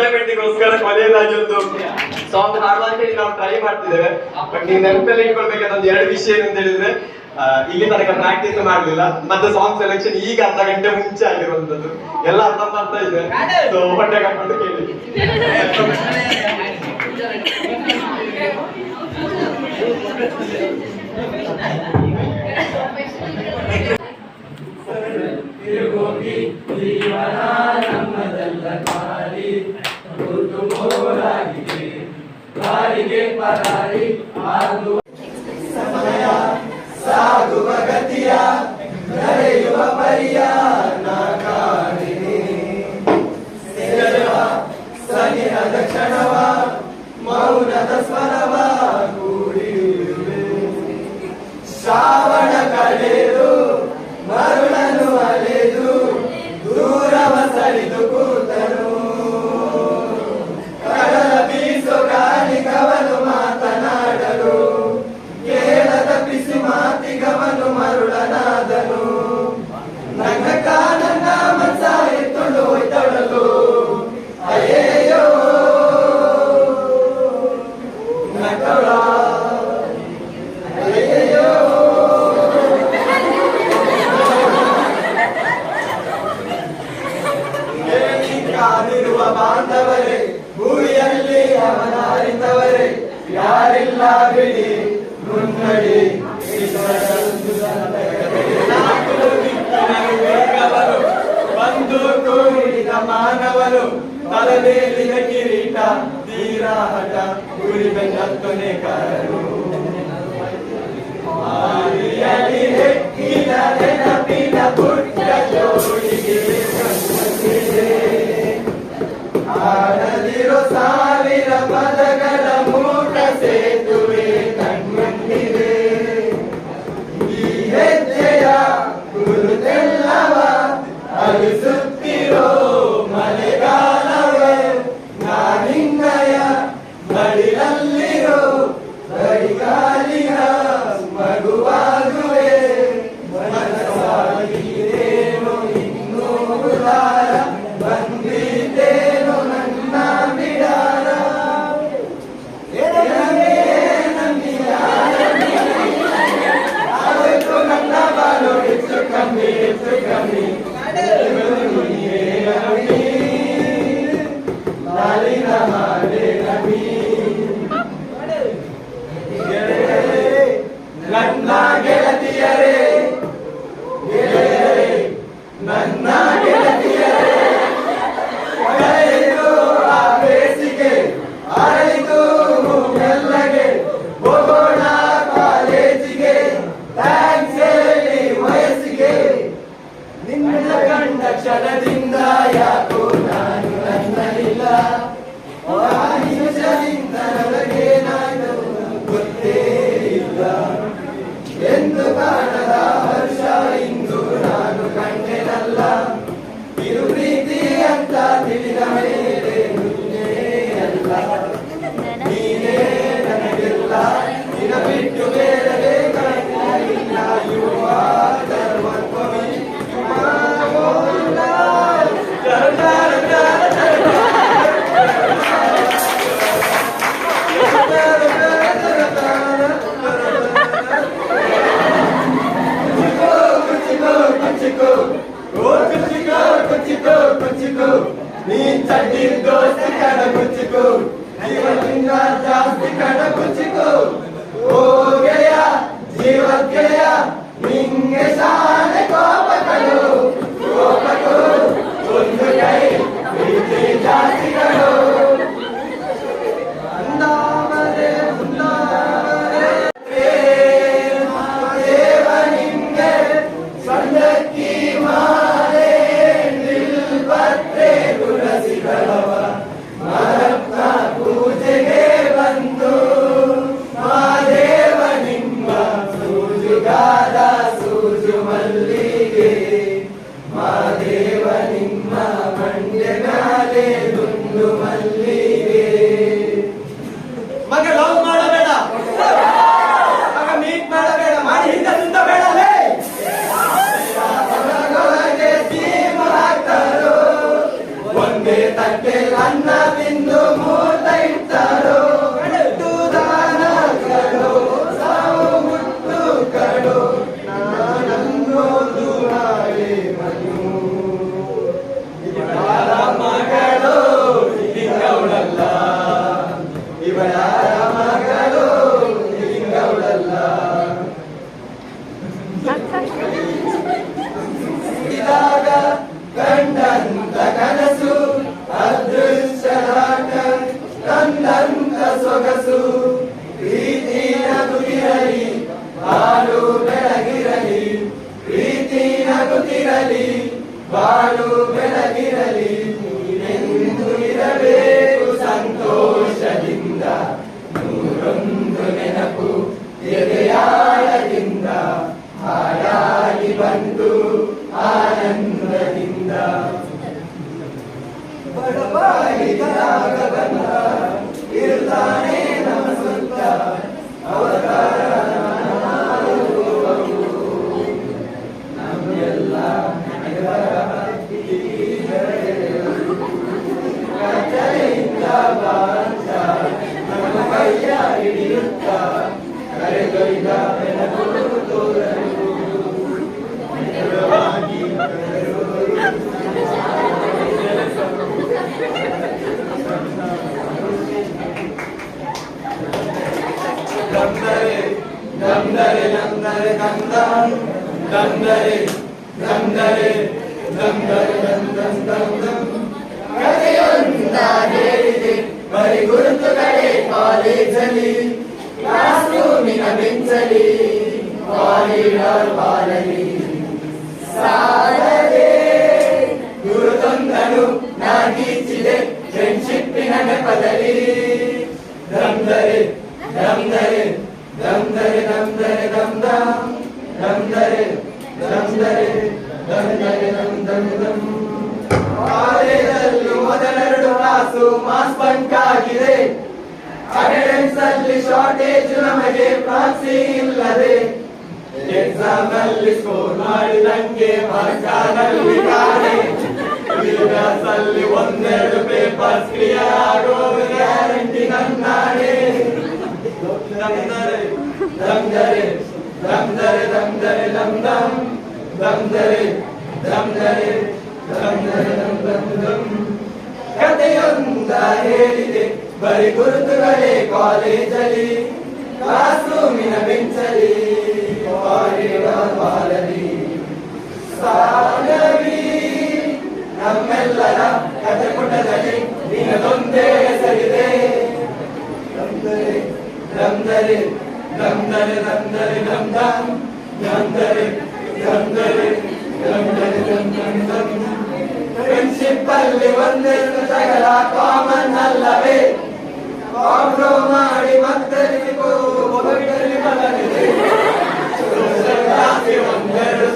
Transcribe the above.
ಎಂಜಾಯ್ಮೆಂಟ್ಗೋಸ್ಕರ ಕೊನೆಯದಾಗಿ ಒಂದು ಸಾಂಗ್ ಹಾಡುವ ಅಂತ ಹೇಳಿ ನಾವು ಟ್ರೈ ಮಾಡ್ತಿದ್ದೇವೆ. ಬಟ್ ನೀವು ನೆನಪಲ್ಲಿ ಇಟ್ಕೊಳ್ಬೇಕಾದ ಒಂದು 2 ವಿಷಯ ಏನಂತ ಹೇಳಿದ್ರೆ, ಇಲ್ಲಿ ತನಕ ಪ್ರಾಕ್ಟೀಸ್ ಮಾಡಲಿಲ್ಲ, ಮತ್ತೆ ಸಾಂಗ್ ಸೆಲೆಕ್ಷನ್ ಈಗ ಅರ್ಧ ಗಂಟೆ ಮುಂಚೆ ಆಗಿರುವಂತದ್ದು, ಎಲ್ಲ ಅರ್ಧ ಇದೆ. ಸೊ ಹೊಟ್ಟೆ ಕಟ್ಕೊಂಡು ಕೇಳಿ. ತಿರುಗೋಗಿ ಜೀವನ ನಮ್ಮದಲ್ಲ ಕಾರಿ, ಋತು ಮೋರಾಗಿದೆ ಕಾರಿಗೆ ಪರಾರಿ ಆಗುವ ಸಮಯ, ಸಾಗುವ ಗತಿಯ ನಡೆಯುವ ಪರಿಯ ನಾಕಾರಿನಿ, ಸನಿಹದ ಕ್ಷಣವ ಮೌನದ ಸ್ವರವ ಕೂಡಿರುವೆ, ಶ್ರಾವಣ ಕಳೆದು ಮರುಳನು ಅಲೆದು ದೂರವ ಸರಿದು ಕೂತನು, ಕಡಲ ಬೀಸು ಗಾಳಿಗವನು ಮಾತನಾಡಲು ಕೇಳದ ಬಿಸಿ ಮಾತಿಗವನು ಮರುಳನಾದನು, ನಗಕ ನನ್ನ ಮನಸ ಎತ್ತೊಂಡು ಹೋಯ್ತೊಡಲು ಅಯ್ಯೋ ನಗಳ ಅಯ್ಯೋ ಕಾದಿರುವ ಬಾಂಧವರೇ, ಭೂಮಿಯಲ್ಲಿ ಅವನಾರಿತವರೇ, ಯಾರಿಲ್ಲ ಬಿಡಿ ಮುನ್ನಡಿ ಬಂದೂಕು ಹಿಡಿದ ಮಾನವರು, ತಲೆಮೇಲಿನ ಕಿರೀಟ ತೀರಾಹಟ ಗುರಿ ಬೆನ್ನತ್ತೊನೆ ಕಾರರು, ಆದಿಯಲ್ಲಿ ಹೆಕ್ಕಿದ ನೆನಪಿನ ಪುಟ್ಟ ಜೋಡಿಗೆ ಆಡದಿರೋ 1000 ಪದಗಳ ಮೂಟ ಸೇತುವೆ ಕಣ್ಮಂದಿದೆ, ಈ ಹೆಜ್ಜೆಯ ಗುರುತೆಲ್ಲವ ಅಳಿಸುತ್ತಿರೋ ಮಳೆಗಾಲವೇ, ನಾನಿನ್ನಯ ಬಳಿಲಲ್ಲಿರೋ ಬರಿಗಾಲಿಯ ಮಗುವಾಗುವೆ, ಮನಸ್ಸಾಗಿರೇನು ಇನ್ನೂ ಉದಾರ ಬಂದಿದ್ದೇನು ನನ್ನ ಬಿಡಾರ, ಆಯಿತು ನನ್ನ ಬಾಳು ಹೆಚ್ಚು ಕಮ್ಮಿ ನಾಲಿನ ಮಾಡೆ ನಮಿ, ನನ್ನ ಗೆಳತಿಯರೇ ನನ್ನ ಗೆಳತಿಯರೇ, ಕಳೆಯಿತು ಆ ಬೇಸಿಗೆ ಆಯಿತು ಮೆಲ್ಲಗೆ, ಹೋಗೋಣ ಕಾಲೇಜಿಗೆ ಥ್ಯಾಂಕ್ಸ್ ಹೇಳಿ ವಯಸ್ಸಿಗೆ, ನಿನ್ನ ಕಂಡ ಕ್ಷಣದಿಂದ ಯಾಕೋ ನಾನು ನನ್ನಲಿಲ್ಲ, ಆ ನಿಮಿಷದಿಂದ ನನಗೇನಾಯ್ತು ಗೊತ್ತೇ ಇಲ್ಲ, ಎಂದು ಕಾಣದ ಹರ್ಷ ಇಂದು ನಾನು ಕಂಡೆನಲ್ಲ, ಇದು ಪ್ರೀತಿ ಅಂತ ತಿಳಿದ ಮೇಲೆ ಮುಂದೆ ಅಲ್ಲ, ನೀನೇ ನನಗೆಲ್ಲ ನಿನ ಬಿಟ್ಟು ಬೇರೆ ಬೇಕಾಗಿಲ್ಲ, ನೀ ಚಡ್ಡಿ ದೋಸ್ತಿ ಕಡ ಕುಚ್ಚಿಕೋ, ಜೀವನಿಂದ ಜಾಸ್ತಿ ಕಡ ಕುಚ್ಚಿಕೋ, ಓ ಗೆಳೆಯ ಜೀವ ಗೆಳೆಯ ನಿಂಗೆ ಶಾಲೆ ಕೋಪಗಳು ಒಂದು ಕೈ ಪ್ರೀತಿ ಜಾಸ್ತಿಗಳು, ದೇವನಿಂಗೆ ಸಂದಕ್ಕಿ ಮಾಲೆ ನಿಲ್ಬತ್ರೆ ತುಳಸಿಗಳವ ಮರತ್ನ ಪೂಜೆಗೆ ಬಾಂಚ ನಮ್ಮ ಕೈಯ ಹಿಡಿಯುತ್ತ ಕರೆದೊಯ್ದ ಬೆಳಕು ತೋರಲು ನೇರವಾಗಿ ದಂದರೆ ದಂದರೆ ದಂದರೆ ದಂದಂ ದಂದರೆ ದಂದರೆ ದಂದರೆ ದಂದಂ ದಂದಂ ಕಥೆಯೊಂದ ಹೇಳಿದೆ ಬರಿ ಗುರುತುಗಳೇ ಕಾಲೇಜಲ್ಲಿ ಕ್ಲಾಸ್ ರೂಮಿನ ಬೆಂಚಲಿ ಕಾರಿಡಾರ್ ಬಾಲಲಿ ಸಾಲದೆ ಗುರುತೊಂದನು ನಾಗೀಚಿದೆ ಫ್ರೆಂಡ್ಶಿಪ್ಪಿನ ನೆಪದಲ್ಲಿ ದಂದರೆ ದಂದರೆ ದಂದರೆ ದಂದರೆ ದಂದಂ ದಂದರೆ ದಂದರೆ ದಂದರೆ ದಂದಂ ದಂ ಕಾಲೇಜಲ್ಲಿ ಮೊದಲೆರಡು ಕ್ಲಾಸು ಮಾಸ್ ಬಂಕ್ ಆಗಿದೆ ಅಟೆಂಡೆನ್ಸ್ ಅಲ್ಲಿ ಶಾರ್ಟೇಜ್ ನಮಗೆ ಪ್ರಾಕ್ಸಿ ಇಲ್ಲದೆ ಎಕ್ಸಾಮ್ ಅಲ್ಲಿ ಸ್ಕೋರ್ ಮಾಡಿದಂಗೆ ಮಾರ್ಕ್ನಲ್ಲಿ ಕಾಣೆ ಕ್ಲಾಸ್ ಅಲ್ಲಿ ಒಂದೆರಡು ಪೇಪರ್ಸ್ ಕ್ಲಿಯರ್ ಆಗೋದು ಗ್ಯಾರಂಟಿ ನನ್ನಾಣೆ ದಂದರೆ ದಂದರೆ ದಂದರೆ ದಂದರೆ ದಂದಂ ದಂದರೆ ದಂದರೆ ದಂದರೆ ದಂದಂ ದಂ ಕಥೆಯೊಂದ ಹೇಳಿದೆ ಬರಿ ಗುರುತುಗಳೇ ಕಾಲೇಜಲ್ಲಿ ಕ್ಲಾಸ್ ರೂಮಿನ ಬೆಂಚಲಿ ಕಾರಿಡಾರ್ ಬಾಲಲಿ ಸಾಲವಿ ನಮ್ಮೆಲ್ಲರ ಕಥೆ ಪುಟದಲ್ಲಿ ನಿನದೊಂದೇ ಹೆಸರಿದೆ ದಂದರೆ ದಂದರೆ ದಂದರೆ ದಂದರೆ ದಂದಂ ದಂದರೆ ದಂದರೆ ದಂದರೆ ದಂದಂ ದಂ ಫ್ರೆಂಡ್ಶಿಪ್ ಅಲ್ಲಿ ಒಂದೆರಡು ಜಗಳ ಕಾಮನ್ ಅಲ್ಲವೇ ಕಾಂಪ್ರೋ ಮಾಡಿ ಮತ್ತೆ ಒಂದೆರಡು